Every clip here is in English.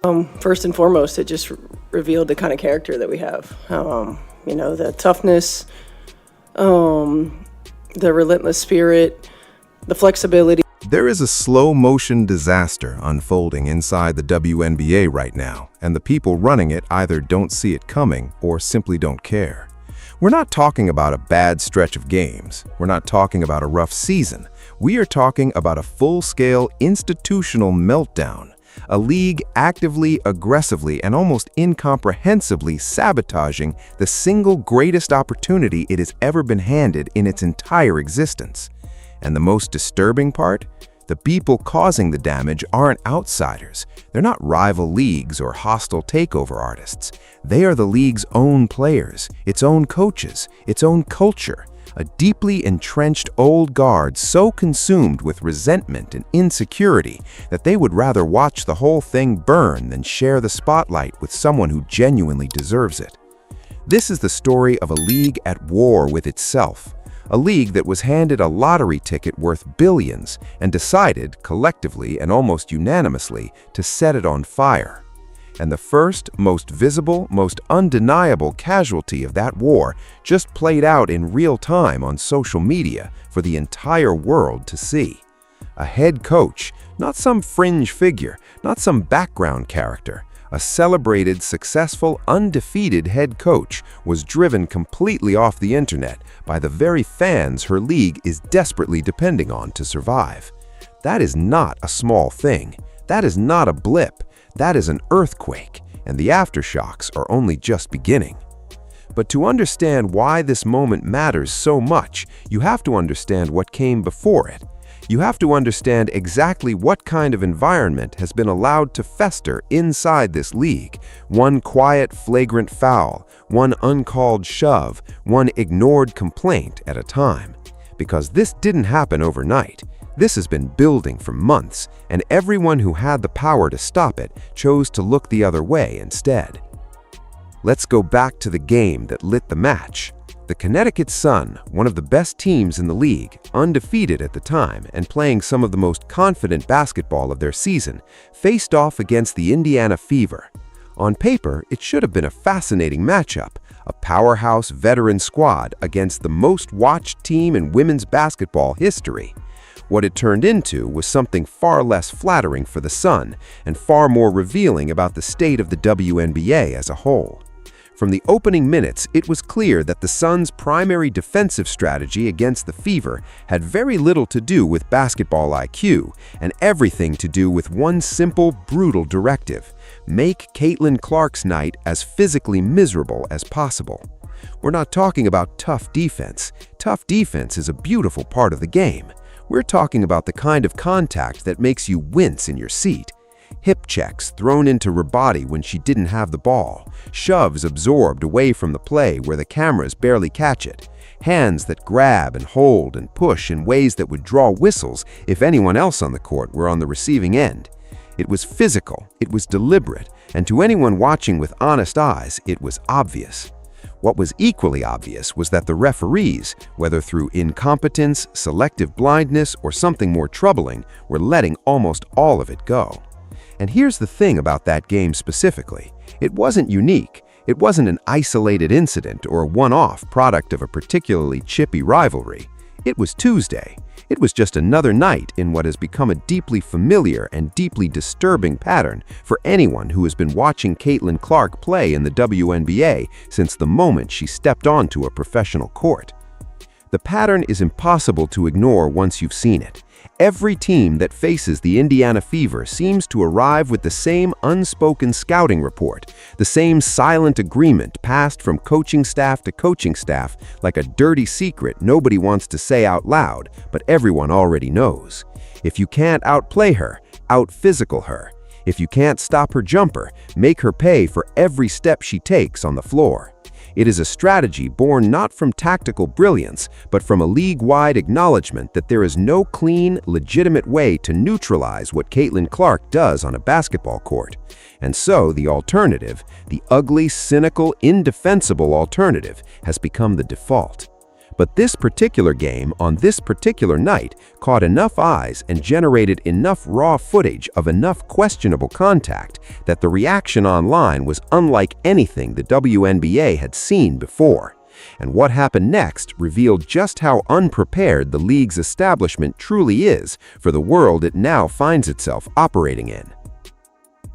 First and foremost, it just revealed the kind of character that we have. The toughness, the relentless spirit, the flexibility. There is a slow-motion disaster unfolding inside the WNBA right now, and the people running it either don't see it coming or simply don't care. We're not talking about a bad stretch of games. We're not talking about a rough season. We are talking about a full-scale institutional meltdown. A league actively, aggressively, and almost incomprehensibly sabotaging the single greatest opportunity it has ever been handed in its entire existence. And the most disturbing part? The people causing the damage aren't outsiders. They're not rival leagues or hostile takeover artists. They are the league's own players, its own coaches, its own culture. A deeply entrenched old guard so consumed with resentment and insecurity that they would rather watch the whole thing burn than share the spotlight with someone who genuinely deserves it. This is the story of a league at war with itself. A league that was handed a lottery ticket worth billions and decided, collectively and almost unanimously, to set it on fire. And the first, most visible, most undeniable casualty of that war just played out in real time on social media for the entire world to see. A head coach, not some fringe figure, not some background character. A celebrated, successful, undefeated head coach was driven completely off the internet by the very fans her league is desperately depending on to survive. That is not a small thing. That is not a blip. That is an earthquake, and the aftershocks are only just beginning. But to understand why this moment matters so much, you have to understand what came before it. You have to understand exactly what kind of environment has been allowed to fester inside this league. One quiet, flagrant foul, one uncalled shove, one ignored complaint at a time. Because this didn't happen overnight. This has been building for months, and everyone who had the power to stop it chose to look the other way instead. Let's go back to the game that lit the match. The Connecticut Sun, one of the best teams in the league, undefeated at the time and playing some of the most confident basketball of their season, faced off against the Indiana Fever. On paper, it should have been a fascinating matchup, a powerhouse veteran squad against the most watched team in women's basketball history. What it turned into was something far less flattering for the Sun and far more revealing about the state of the WNBA as a whole. From the opening minutes, it was clear that the Sun's primary defensive strategy against the Fever had very little to do with basketball IQ and everything to do with one simple, brutal directive: make Caitlin Clark's night as physically miserable as possible. We're not talking about tough defense. Tough defense is a beautiful part of the game. We're talking about the kind of contact that makes you wince in your seat. Hip checks thrown into her body when she didn't have the ball, shoves absorbed away from the play where the cameras barely catch it, hands that grab and hold and push in ways that would draw whistles if anyone else on the court were on the receiving end. It was physical, it was deliberate, and to anyone watching with honest eyes, it was obvious. What was equally obvious was that the referees, whether through incompetence, selective blindness, or something more troubling, were letting almost all of it go. And here's the thing about that game specifically. It wasn't unique. It wasn't an isolated incident or a one-off product of a particularly chippy rivalry. It was Tuesday. It was just another night in what has become a deeply familiar and deeply disturbing pattern for anyone who has been watching Caitlin Clark play in the WNBA since the moment she stepped onto a professional court. The pattern is impossible to ignore once you've seen it. Every team that faces the Indiana Fever seems to arrive with the same unspoken scouting report, the same silent agreement passed from coaching staff to coaching staff like a dirty secret nobody wants to say out loud, but everyone already knows. If you can't outplay her, out-physical her. If you can't stop her jumper, make her pay for every step she takes on the floor. It is a strategy born not from tactical brilliance, but from a league-wide acknowledgement that there is no clean, legitimate way to neutralize what Caitlin Clark does on a basketball court. And so the alternative, the ugly, cynical, indefensible alternative, has become the default. But this particular game on this particular night caught enough eyes and generated enough raw footage of enough questionable contact that the reaction online was unlike anything the WNBA had seen before. And what happened next revealed just how unprepared the league's establishment truly is for the world it now finds itself operating in.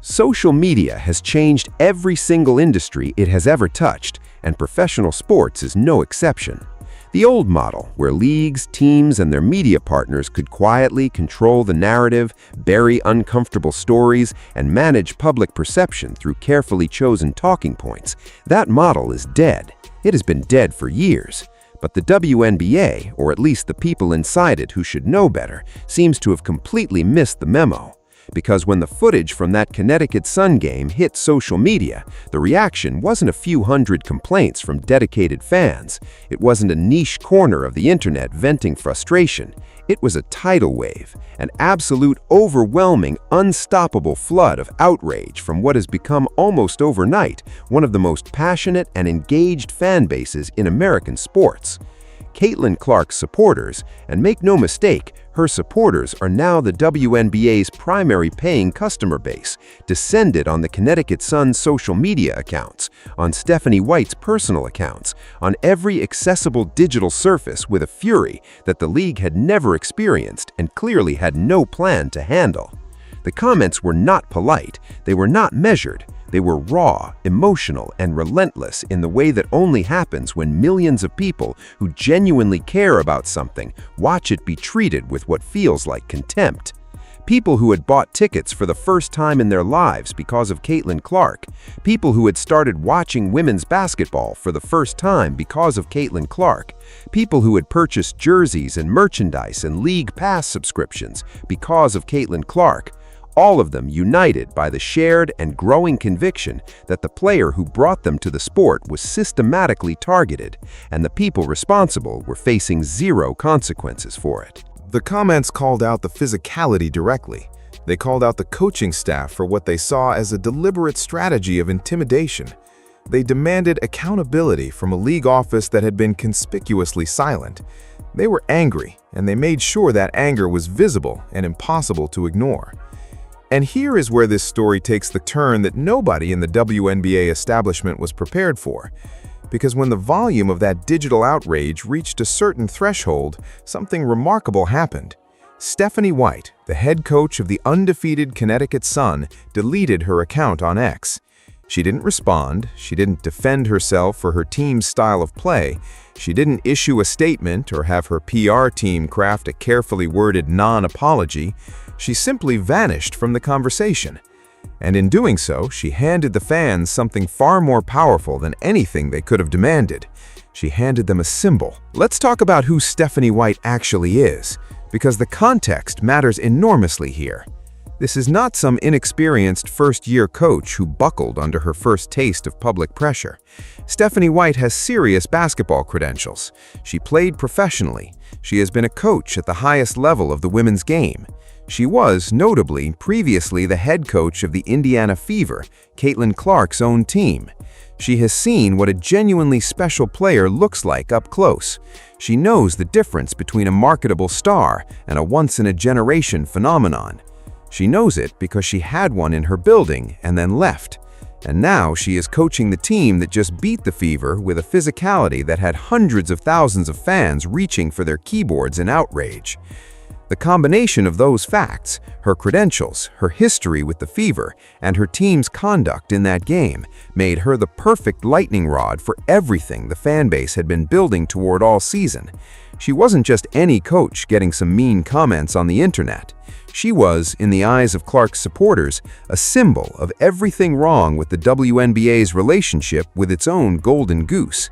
Social media has changed every single industry it has ever touched, and professional sports is no exception. The old model, where leagues, teams, and their media partners could quietly control the narrative, bury uncomfortable stories, and manage public perception through carefully chosen talking points, that model is dead. It has been dead for years. But the WNBA, or at least the people inside it who should know better, seems to have completely missed the memo. Because when the footage from that Connecticut Sun game hit social media, the reaction wasn't a few hundred complaints from dedicated fans. It wasn't a niche corner of the internet venting frustration. It was a tidal wave, an absolute, overwhelming, unstoppable flood of outrage from what has become almost overnight one of the most passionate and engaged fan bases in American sports. Caitlin Clark's supporters, and make no mistake, her supporters are now the WNBA's primary paying customer base, descended on the Connecticut Sun's social media accounts, on Stephanie White's personal accounts, on every accessible digital surface with a fury that the league had never experienced and clearly had no plan to handle. The comments were not polite, they were not measured. They were raw, emotional, and relentless in the way that only happens when millions of people who genuinely care about something watch it be treated with what feels like contempt. People who had bought tickets for the first time in their lives because of Caitlin Clark. People who had started watching women's basketball for the first time because of Caitlin Clark. People who had purchased jerseys and merchandise and league pass subscriptions because of Caitlin Clark. All of them united by the shared and growing conviction that the player who brought them to the sport was systematically targeted, and the people responsible were facing zero consequences for it. The comments called out the physicality directly. They called out the coaching staff for what they saw as a deliberate strategy of intimidation. They demanded accountability from a league office that had been conspicuously silent. They were angry, and they made sure that anger was visible and impossible to ignore. And here is where this story takes the turn that nobody in the WNBA establishment was prepared for. Because when the volume of that digital outrage reached a certain threshold, something remarkable happened. Stephanie White, the head coach of the undefeated Connecticut Sun, deleted her account on X. She didn't respond, she didn't defend herself for her team's style of play, she didn't issue a statement or have her PR team craft a carefully worded non-apology. She simply vanished from the conversation. And in doing so, she handed the fans something far more powerful than anything they could have demanded. She handed them a symbol. Let's talk about who Stephanie White actually is, because the context matters enormously here. This is not some inexperienced first-year coach who buckled under her first taste of public pressure. Stephanie White has serious basketball credentials. She played professionally. She has been a coach at the highest level of the women's game. She was, notably, previously the head coach of the Indiana Fever, Caitlin Clark's own team. She has seen what a genuinely special player looks like up close. She knows the difference between a marketable star and a once-in-a-generation phenomenon. She knows it because she had one in her building and then left. And now she is coaching the team that just beat the Fever with a physicality that had hundreds of thousands of fans reaching for their keyboards in outrage. The combination of those facts, her credentials, her history with the Fever, and her team's conduct in that game made her the perfect lightning rod for everything the fanbase had been building toward all season. She wasn't just any coach getting some mean comments on the internet. She was, in the eyes of Clark's supporters, a symbol of everything wrong with the WNBA's relationship with its own golden goose.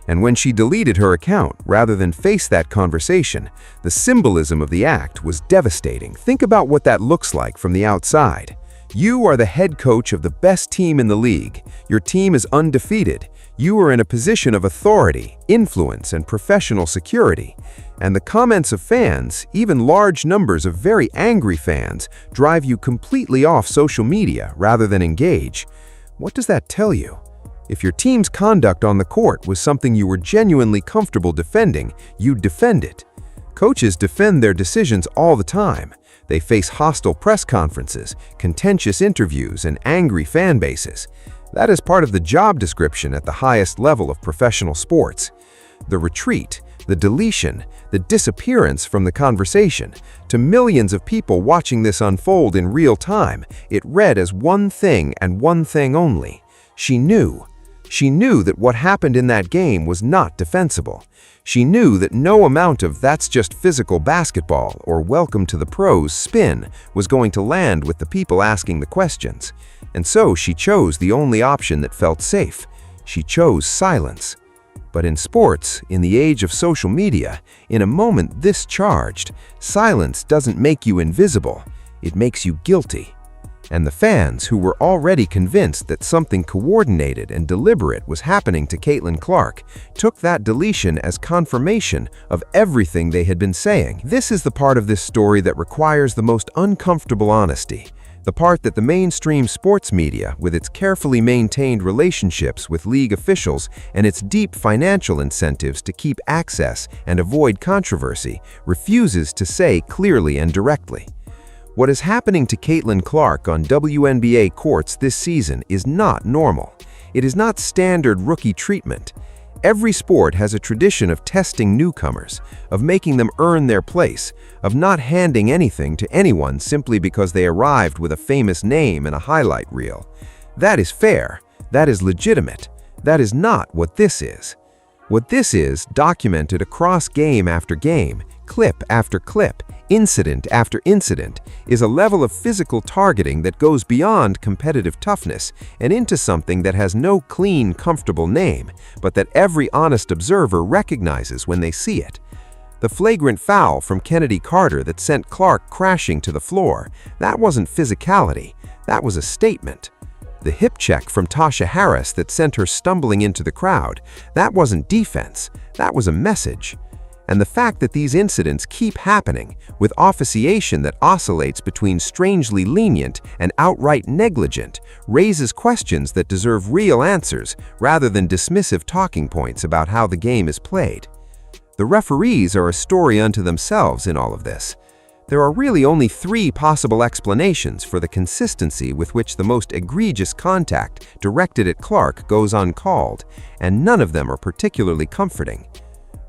And when she deleted her account, rather than face that conversation, the symbolism of the act was devastating. Think about what that looks like from the outside. You are the head coach of the best team in the league. Your team is undefeated. You are in a position of authority, influence, and professional security. And the comments of fans, even large numbers of very angry fans, drive you completely off social media rather than engage. What does that tell you? If your team's conduct on the court was something you were genuinely comfortable defending, you'd defend it. Coaches defend their decisions all the time. They face hostile press conferences, contentious interviews, and angry fan bases. That is part of the job description at the highest level of professional sports. The retreat, the deletion, the disappearance from the conversation. To millions of people watching this unfold in real time, it read as one thing and one thing only. She knew. She knew that what happened in that game was not defensible. She knew that no amount of "that's just physical basketball" or "welcome to the pros" spin was going to land with the people asking the questions. And so she chose the only option that felt safe. She chose silence. But in sports, in the age of social media, in a moment this charged, silence doesn't make you invisible, it makes you guilty. And the fans, who were already convinced that something coordinated and deliberate was happening to Caitlin Clark, took that deletion as confirmation of everything they had been saying. This is the part of this story that requires the most uncomfortable honesty. The part that the mainstream sports media, with its carefully maintained relationships with league officials and its deep financial incentives to keep access and avoid controversy, refuses to say clearly and directly. What is happening to Caitlin Clark on WNBA courts this season is not normal. It is not standard rookie treatment. Every sport has a tradition of testing newcomers, of making them earn their place, of not handing anything to anyone simply because they arrived with a famous name and a highlight reel. That is fair. That is legitimate. That is not what this is. What this is, documented across game after game, clip after clip, incident after incident, is a level of physical targeting that goes beyond competitive toughness and into something that has no clean, comfortable name, but that every honest observer recognizes when they see it. The flagrant foul from Kennedy Carter that sent Clark crashing to the floor, that wasn't physicality, that was a statement. The hip check from Tasha Harris that sent her stumbling into the crowd, that wasn't defense, that was a message. And the fact that these incidents keep happening, with officiation that oscillates between strangely lenient and outright negligent, raises questions that deserve real answers rather than dismissive talking points about how the game is played. The referees are a story unto themselves in all of this. There are really only three possible explanations for the consistency with which the most egregious contact directed at Clark goes uncalled, and none of them are particularly comforting.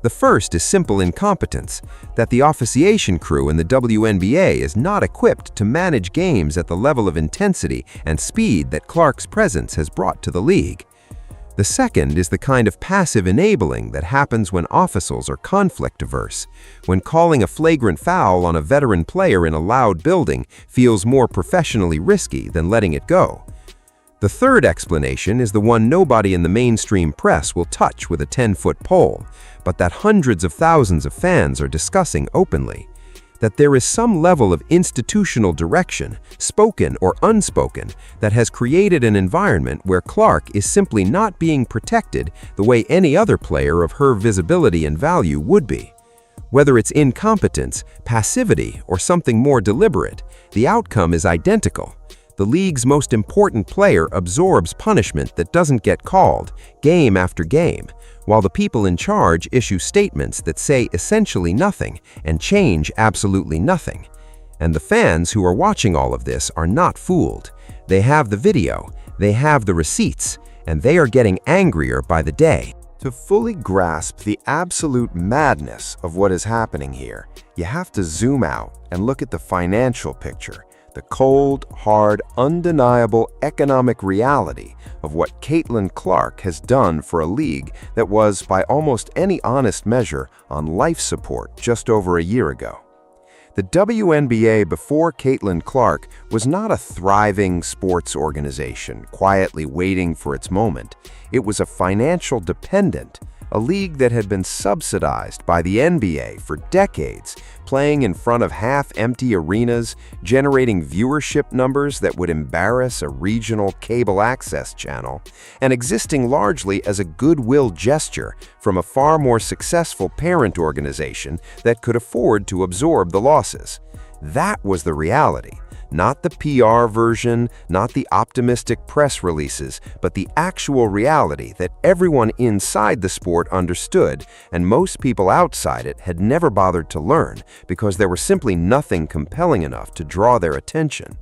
The first is simple incompetence, that the officiation crew in the WNBA is not equipped to manage games at the level of intensity and speed that Clark's presence has brought to the league. The second is the kind of passive enabling that happens when officials are conflict-averse, when calling a flagrant foul on a veteran player in a loud building feels more professionally risky than letting it go. The third explanation is the one nobody in the mainstream press will touch with a 10-foot pole, but that hundreds of thousands of fans are discussing openly. That there is some level of institutional direction, spoken or unspoken, that has created an environment where Clark is simply not being protected the way any other player of her visibility and value would be. Whether it's incompetence, passivity, or something more deliberate, the outcome is identical. The league's most important player absorbs punishment that doesn't get called, game after game, while the people in charge issue statements that say essentially nothing and change absolutely nothing. And the fans who are watching all of this are not fooled. They have the video, they have the receipts, and they are getting angrier by the day. To fully grasp the absolute madness of what is happening here, you have to zoom out and look at the financial picture. The cold, hard, undeniable economic reality of what Caitlin Clark has done for a league that was, by almost any honest measure, on life support just over a year ago. The WNBA before Caitlin Clark was not a thriving sports organization quietly waiting for its moment. It was a financial dependent, a league that had been subsidized by the NBA for decades, playing in front of half-empty arenas, generating viewership numbers that would embarrass a regional cable access channel, and existing largely as a goodwill gesture from a far more successful parent organization that could afford to absorb the losses. That was the reality, Not the PR version, not the optimistic press releases, but the actual reality that everyone inside the sport understood and most people outside it had never bothered to learn because there was simply nothing compelling enough to draw their attention.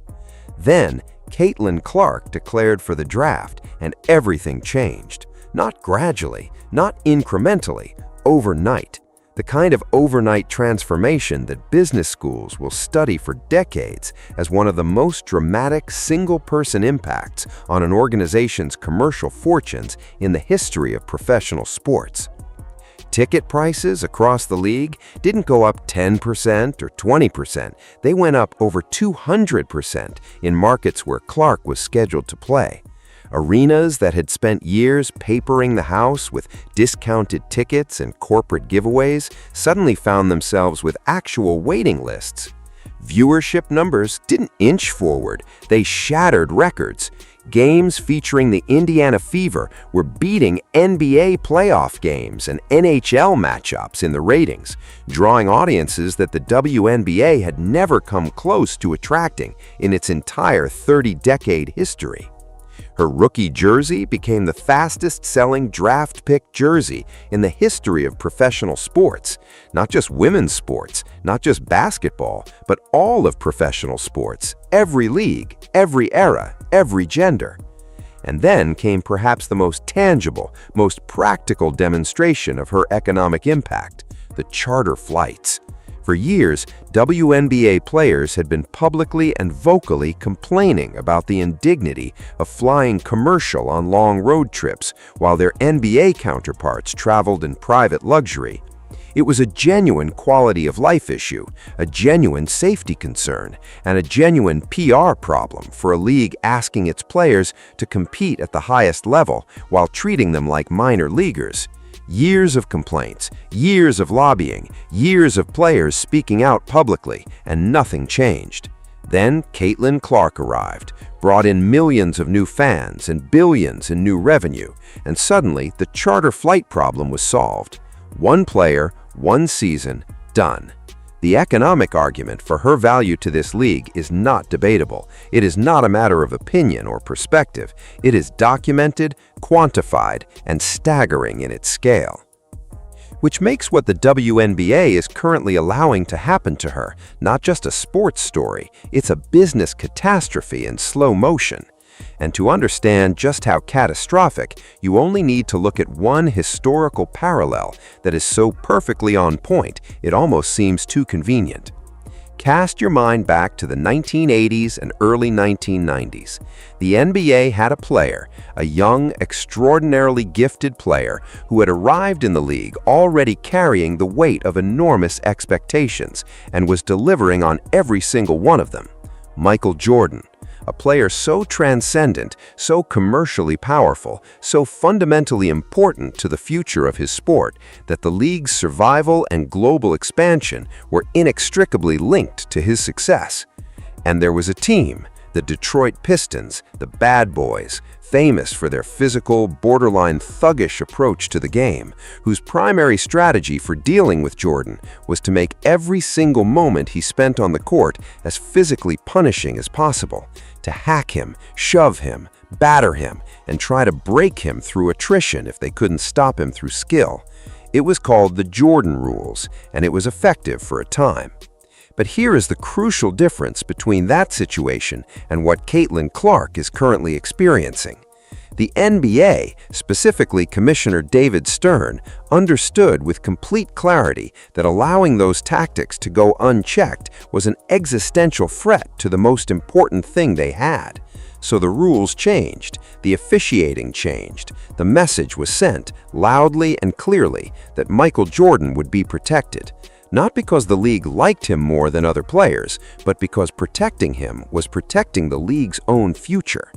Then, Caitlin Clark declared for the draft, and everything changed. Not gradually, not incrementally, overnight. The kind of overnight transformation that business schools will study for decades as one of the most dramatic single-person impacts on an organization's commercial fortunes in the history of professional sports. Ticket prices across the league didn't go up 10% or 20%. They went up over 200% in markets where Clark was scheduled to play. Arenas that had spent years papering the house with discounted tickets and corporate giveaways suddenly found themselves with actual waiting lists. Viewership numbers didn't inch forward, they shattered records. Games featuring the Indiana Fever were beating NBA playoff games and NHL matchups in the ratings, drawing audiences that the WNBA had never come close to attracting in its entire 30-decade history. Her rookie jersey became the fastest-selling draft pick jersey in the history of professional sports. Not just women's sports, not just basketball, but all of professional sports, every league, every era, every gender. And then came perhaps the most tangible, most practical demonstration of her economic impact, the charter flights. For years, WNBA players had been publicly and vocally complaining about the indignity of flying commercial on long road trips while their NBA counterparts traveled in private luxury. It was a genuine quality of life issue, a genuine safety concern, and a genuine PR problem for a league asking its players to compete at the highest level while treating them like minor leaguers. Years of complaints, years of lobbying, years of players speaking out publicly, and nothing changed. Then Caitlin Clark arrived, brought in millions of new fans and billions in new revenue, and suddenly the charter flight problem was solved. One player, one season, done. The economic argument for her value to this league is not debatable. It is not a matter of opinion or perspective. It is documented, quantified, and staggering in its scale. Which makes what the WNBA is currently allowing to happen to her not just a sports story, it's a business catastrophe in slow motion. And to understand just how catastrophic, you only need to look at one historical parallel that is so perfectly on point, it almost seems too convenient. Cast your mind back to the 1980s and early 1990s. The NBA had a player, a young, extraordinarily gifted player who had arrived in the league already carrying the weight of enormous expectations and was delivering on every single one of them. Michael Jordan. A player so transcendent, so commercially powerful, so fundamentally important to the future of his sport that the league's survival and global expansion were inextricably linked to his success. And there was a team, the Detroit Pistons, the Bad Boys, famous for their physical, borderline thuggish approach to the game, whose primary strategy for dealing with Jordan was to make every single moment he spent on the court as physically punishing as possible, to hack him, shove him, batter him, and try to break him through attrition if they couldn't stop him through skill. It was called the Jordan Rules, and it was effective for a time. But here is the crucial difference between that situation and what Caitlin Clark is currently experiencing. The NBA, specifically Commissioner David Stern, understood with complete clarity that allowing those tactics to go unchecked was an existential threat to the most important thing they had. So the rules changed, the officiating changed, the message was sent loudly and clearly that Michael Jordan would be protected. Not because the league liked him more than other players, but because protecting him was protecting the league's own future.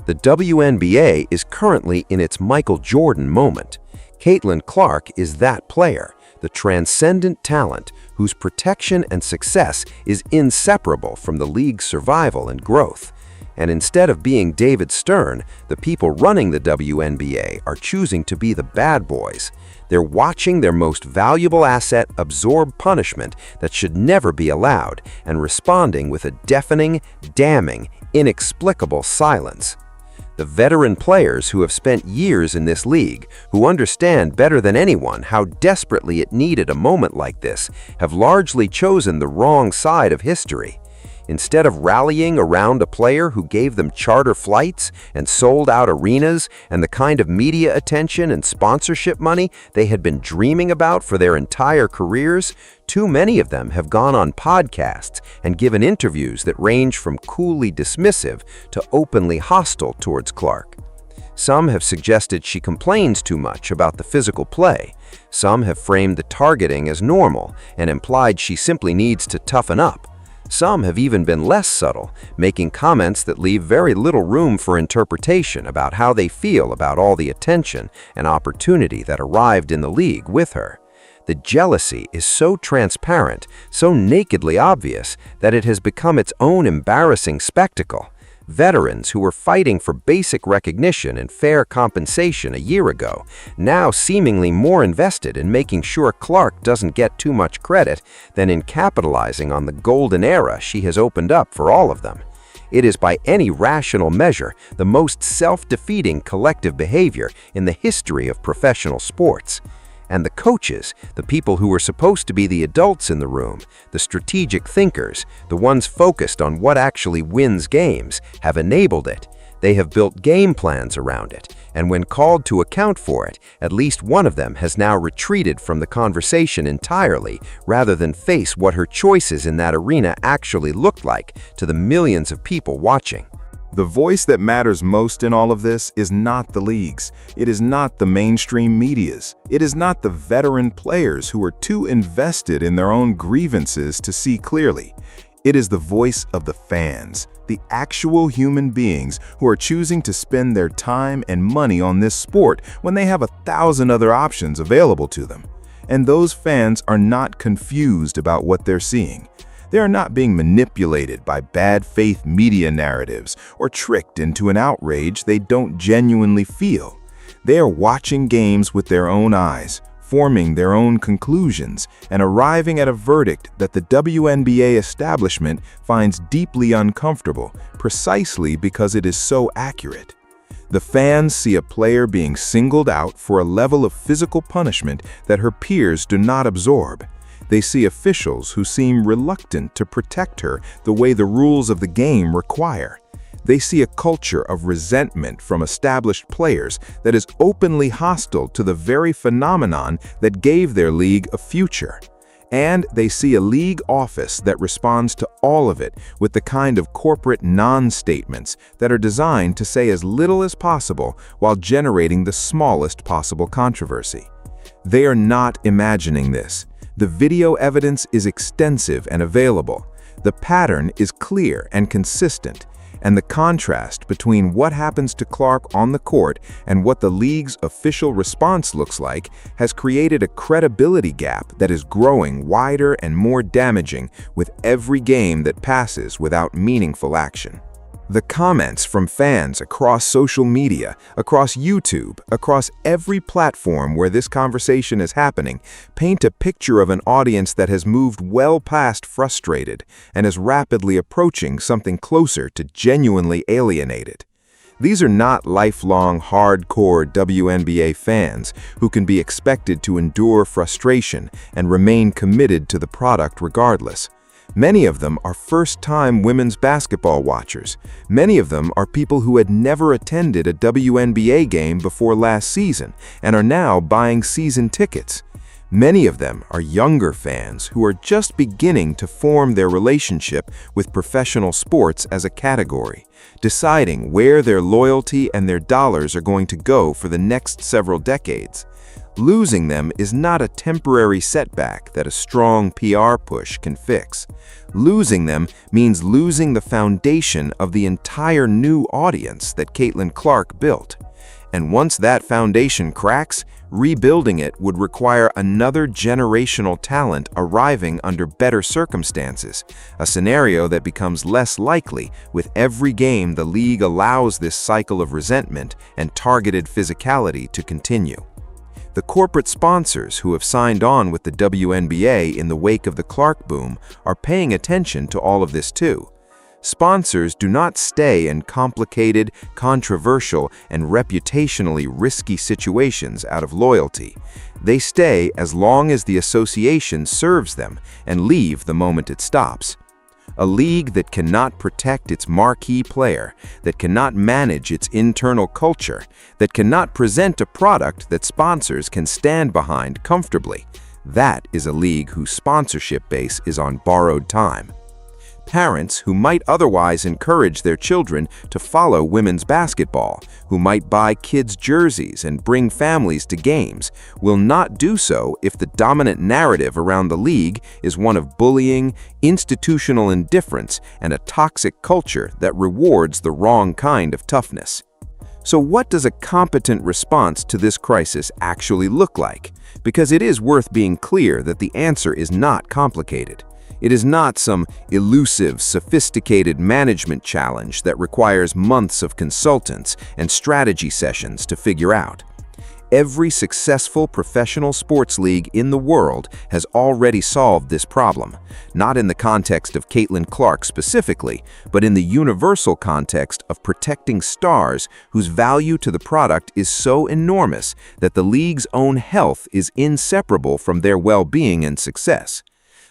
The WNBA is currently in its Michael Jordan moment. Caitlin Clark is that player, the transcendent talent whose protection and success is inseparable from the league's survival and growth. And instead of being David Stern, the people running the WNBA are choosing to be the bad boys. They're watching their most valuable asset absorb punishment that should never be allowed and responding with a deafening, damning, inexplicable silence. The veteran players who have spent years in this league, who understand better than anyone how desperately it needed a moment like this, have largely chosen the wrong side of history. Instead of rallying around a player who gave them charter flights and sold out arenas and the kind of media attention and sponsorship money they had been dreaming about for their entire careers, too many of them have gone on podcasts and given interviews that range from coolly dismissive to openly hostile towards Clark. Some have suggested she complains too much about the physical play. Some have framed the targeting as normal and implied she simply needs to toughen up. Some have even been less subtle, making comments that leave very little room for interpretation about how they feel about all the attention and opportunity that arrived in the league with her. The jealousy is so transparent, so nakedly obvious, that it has become its own embarrassing spectacle. Veterans who were fighting for basic recognition and fair compensation a year ago, now seemingly more invested in making sure Clark doesn't get too much credit than in capitalizing on the golden era she has opened up for all of them. It is by any rational measure the most self-defeating collective behavior in the history of professional sports. And the coaches, the people who were supposed to be the adults in the room, the strategic thinkers, the ones focused on what actually wins games, have enabled it. They have built game plans around it, and when called to account for it, at least one of them has now retreated from the conversation entirely, rather than face what her choices in that arena actually looked like to the millions of people watching. The voice that matters most in all of this is not the leagues. It is not the mainstream medias. It is not the veteran players who are too invested in their own grievances to see clearly. It is the voice of the fans, the actual human beings who are choosing to spend their time and money on this sport when they have 1,000 other options available to them. And those fans are not confused about what they're seeing. They are not being manipulated by bad faith media narratives or tricked into an outrage they don't genuinely feel. They are watching games with their own eyes, forming their own conclusions, and arriving at a verdict that the WNBA establishment finds deeply uncomfortable, precisely because it is so accurate. The fans see a player being singled out for a level of physical punishment that her peers do not absorb. They see officials who seem reluctant to protect her the way the rules of the game require. They see a culture of resentment from established players that is openly hostile to the very phenomenon that gave their league a future. And they see a league office that responds to all of it with the kind of corporate non-statements that are designed to say as little as possible while generating the smallest possible controversy. They are not imagining this. The video evidence is extensive and available. The pattern is clear and consistent, and the contrast between what happens to Clark on the court and what the league's official response looks like has created a credibility gap that is growing wider and more damaging with every game that passes without meaningful action. The comments from fans across social media, across YouTube, across every platform where this conversation is happening, paint a picture of an audience that has moved well past frustrated and is rapidly approaching something closer to genuinely alienated. These are not lifelong, hardcore WNBA fans who can be expected to endure frustration and remain committed to the product regardless. Many of them are first-time women's basketball watchers. Many of them are people who had never attended a WNBA game before last season and are now buying season tickets. Many of them are younger fans who are just beginning to form their relationship with professional sports as a category, deciding where their loyalty and their dollars are going to go for the next several decades. Losing them is not a temporary setback that a strong PR push can fix. Losing them means losing the foundation of the entire new audience that Caitlin Clark built. And once that foundation cracks, Rebuilding it would require another generational talent arriving under better circumstances, a scenario that becomes less likely with every game the league allows this cycle of resentment and targeted physicality to continue. The corporate sponsors who have signed on with the WNBA in the wake of the Clark boom are paying attention to all of this too. Sponsors do not stay in complicated, controversial, and reputationally risky situations out of loyalty. They stay as long as the association serves them and leave the moment it stops. A league that cannot protect its marquee player, that cannot manage its internal culture, that cannot present a product that sponsors can stand behind comfortably, that is a league whose sponsorship base is on borrowed time. Parents who might otherwise encourage their children to follow women's basketball, who might buy kids' jerseys and bring families to games, will not do so if the dominant narrative around the league is one of bullying, institutional indifference, and a toxic culture that rewards the wrong kind of toughness. So what does a competent response to this crisis actually look like? Because it is worth being clear that the answer is not complicated. It is not some elusive, sophisticated management challenge that requires months of consultants and strategy sessions to figure out. Every successful professional sports league in the world has already solved this problem, not in the context of Caitlin Clark specifically, but in the universal context of protecting stars whose value to the product is so enormous that the league's own health is inseparable from their well-being and success.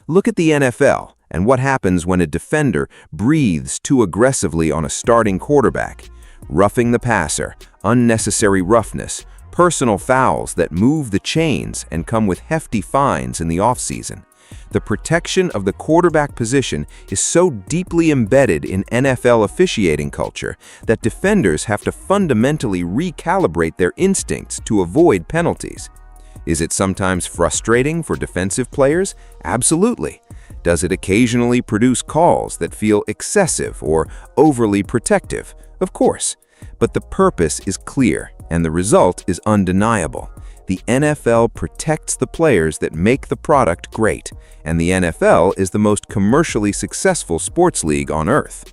Look at the NFL and what happens when a defender breathes too aggressively on a starting quarterback. Roughing the passer, unnecessary roughness, personal fouls that move the chains and come with hefty fines in the offseason. The protection of the quarterback position is so deeply embedded in NFL officiating culture that defenders have to fundamentally recalibrate their instincts to avoid penalties. Is it sometimes frustrating for defensive players? Absolutely. Does it occasionally produce calls that feel excessive or overly protective? Of course. But the purpose is clear, and the result is undeniable. The NFL protects the players that make the product great, and the NFL is the most commercially successful sports league on earth.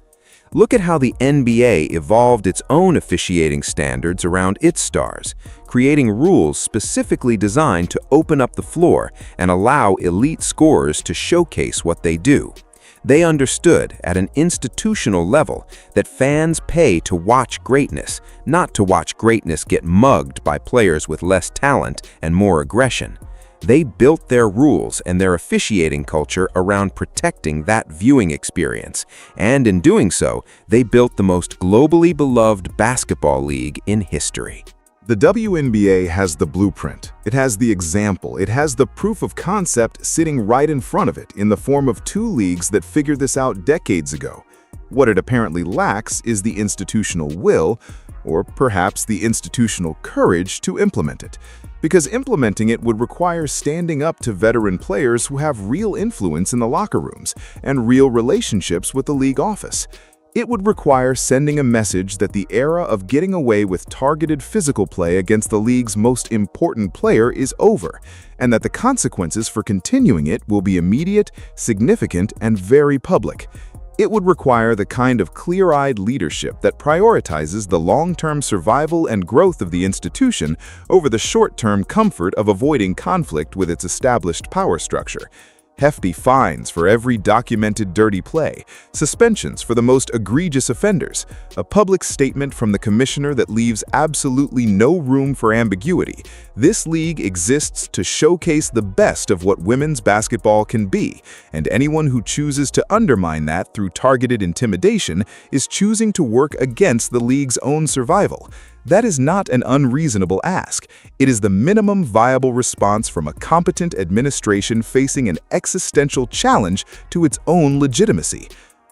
Look at how the NBA evolved its own officiating standards around its stars, creating rules specifically designed to open up the floor and allow elite scorers to showcase what they do. They understood at an institutional level that fans pay to watch greatness, not to watch greatness get mugged by players with less talent and more aggression. They built their rules and their officiating culture around protecting that viewing experience, and in doing so, they built the most globally beloved basketball league in history. The WNBA has the blueprint, it has the example, it has the proof of concept sitting right in front of it in the form of two leagues that figured this out decades ago. What it apparently lacks is the institutional will, or perhaps the institutional courage to implement it, because implementing it would require standing up to veteran players who have real influence in the locker rooms and real relationships with the league office. It would require sending a message that the era of getting away with targeted physical play against the league's most important player is over, and that the consequences for continuing it will be immediate, significant, and very public. It would require the kind of clear-eyed leadership that prioritizes the long-term survival and growth of the institution over the short-term comfort of avoiding conflict with its established power structure. Hefty fines for every documented dirty play, suspensions for the most egregious offenders, a public statement from the commissioner that leaves absolutely no room for ambiguity. This league exists to showcase the best of what women's basketball can be, and anyone who chooses to undermine that through targeted intimidation is choosing to work against the league's own survival. That is not an unreasonable ask. It is the minimum viable response from a competent administration facing an existential challenge to its own legitimacy.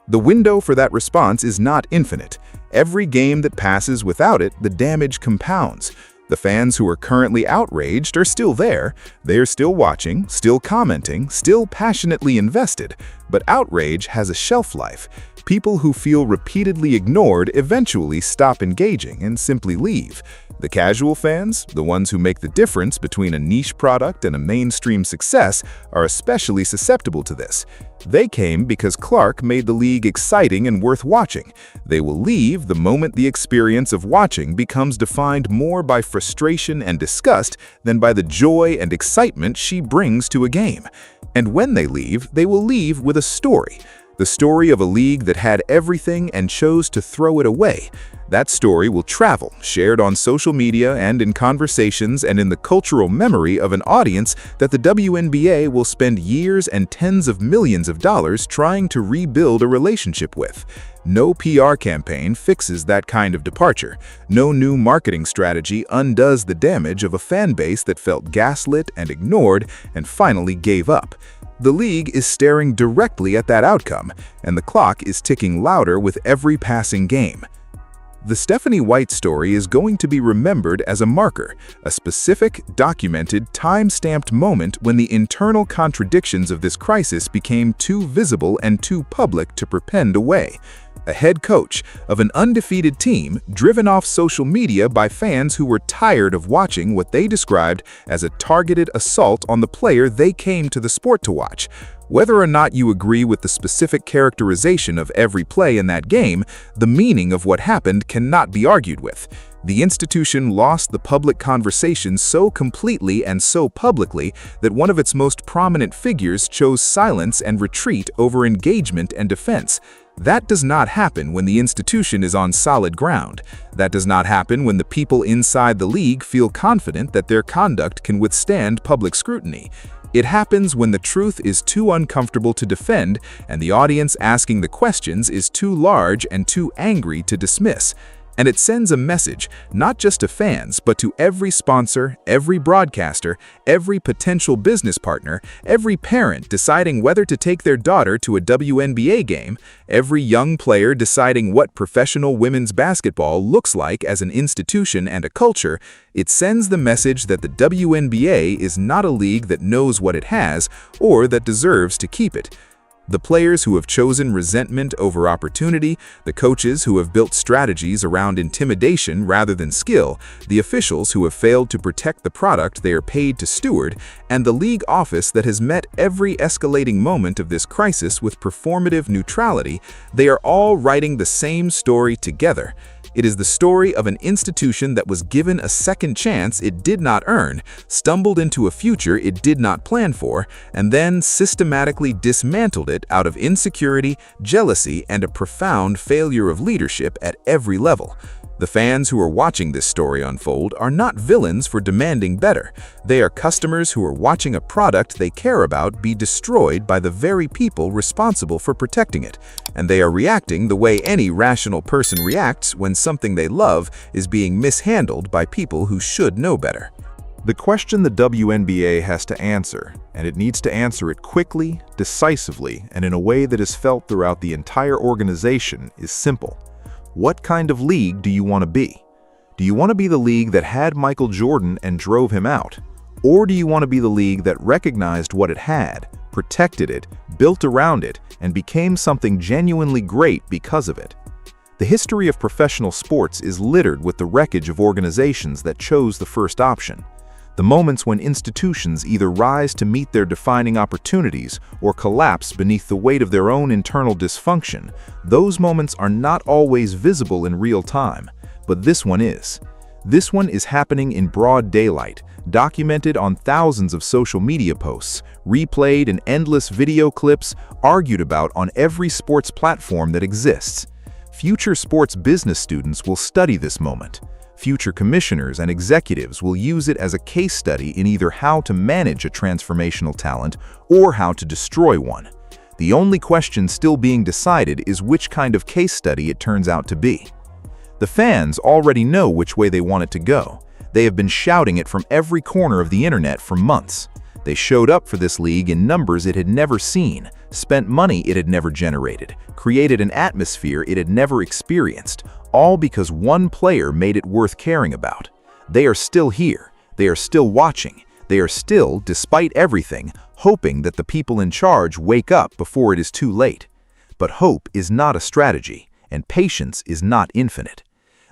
The window for that response is not infinite. Every game that passes without it, the damage compounds. The fans who are currently outraged are still there. They are still watching, still commenting, still passionately invested. But outrage has a shelf life. People who feel repeatedly ignored eventually stop engaging and simply leave. The casual fans, the ones who make the difference between a niche product and a mainstream success, are especially susceptible to this. They came because Clark made the league exciting and worth watching. They will leave the moment the experience of watching becomes defined more by frustration and disgust than by the joy and excitement she brings to a game. And when they will leave with a story. The story of a league that had everything and chose to throw it away. That story will travel, shared on social media and in conversations and in the cultural memory of an audience that the WNBA will spend years and tens of millions of dollars trying to rebuild a relationship with. No PR campaign fixes that kind of departure. No new marketing strategy undoes the damage of a fan base that felt gaslit and ignored and finally gave up. The league is staring directly at that outcome, and the clock is ticking louder with every passing game. The Stephanie White story is going to be remembered as a marker, a specific, documented, time-stamped moment when the internal contradictions of this crisis became too visible and too public to pretend away. A head coach of an undefeated team driven off social media by fans who were tired of watching what they described as a targeted assault on the player they came to the sport to watch. Whether or not you agree with the specific characterization of every play in that game, the meaning of what happened cannot be argued with. The institution lost the public conversation so completely and so publicly that one of its most prominent figures chose silence and retreat over engagement and defense. That does not happen when the institution is on solid ground. That does not happen when the people inside the league feel confident that their conduct can withstand public scrutiny. It happens when the truth is too uncomfortable to defend and the audience asking the questions is too large and too angry to dismiss. And it sends a message, not just to fans, but to every sponsor, every broadcaster, every potential business partner, every parent deciding whether to take their daughter to a WNBA game, every young player deciding what professional women's basketball looks like as an institution and a culture. It sends the message that the WNBA is not a league that knows what it has or that deserves to keep it. The players who have chosen resentment over opportunity, the coaches who have built strategies around intimidation rather than skill, the officials who have failed to protect the product they are paid to steward, and the league office that has met every escalating moment of this crisis with performative neutrality, they are all writing the same story together. It is the story of an institution that was given a second chance it did not earn, stumbled into a future it did not plan for, and then systematically dismantled it out of insecurity, jealousy, and a profound failure of leadership at every level. The fans who are watching this story unfold are not villains for demanding better. They are customers who are watching a product they care about be destroyed by the very people responsible for protecting it. And they are reacting the way any rational person reacts when something they love is being mishandled by people who should know better. The question the WNBA has to answer, and it needs to answer it quickly, decisively, and in a way that is felt throughout the entire organization, is simple. What kind of league do you want to be? Do you want to be the league that had Michael Jordan and drove him out? Or do you want to be the league that recognized what it had, protected it, built around it, and became something genuinely great because of it? The history of professional sports is littered with the wreckage of organizations that chose the first option. The moments when institutions either rise to meet their defining opportunities or collapse beneath the weight of their own internal dysfunction, those moments are not always visible in real time, but this one is. This one is happening in broad daylight, documented on thousands of social media posts, replayed in endless video clips, argued about on every sports platform that exists. Future sports business students will study this moment. Future commissioners and executives will use it as a case study in either how to manage a transformational talent or how to destroy one. The only question still being decided is which kind of case study it turns out to be. The fans already know which way they want it to go. They have been shouting it from every corner of the internet for months. They showed up for this league in numbers it had never seen, spent money it had never generated, created an atmosphere it had never experienced, all because one player made it worth caring about. They are still here. They are still watching. They are still, despite everything, hoping that the people in charge wake up before it is too late. But hope is not a strategy, and patience is not infinite.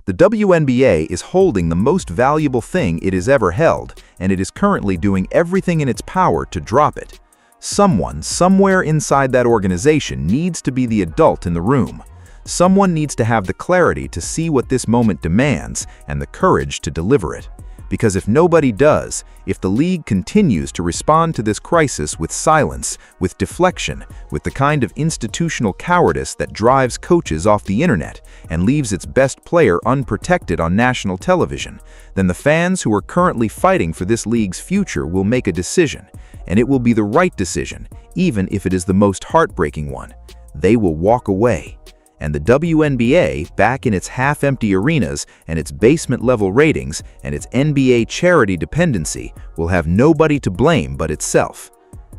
The WNBA is holding the most valuable thing it has ever held, and it is currently doing everything in its power to drop it. Someone, somewhere inside that organization needs to be the adult in the room. Someone needs to have the clarity to see what this moment demands and the courage to deliver it. Because if nobody does, if the league continues to respond to this crisis with silence, with deflection, with the kind of institutional cowardice that drives coaches off the internet and leaves its best player unprotected on national television, then the fans who are currently fighting for this league's future will make a decision, and it will be the right decision, even if it is the most heartbreaking one. They will walk away. And the WNBA, back in its half-empty arenas and its basement-level ratings and its NBA charity dependency, will have nobody to blame but itself.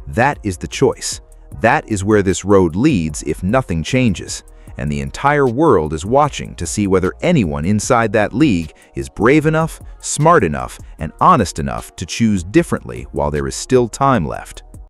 That is the choice. That is where this road leads if nothing changes. And the entire world is watching to see whether anyone inside that league is brave enough, smart enough, and honest enough to choose differently while there is still time left.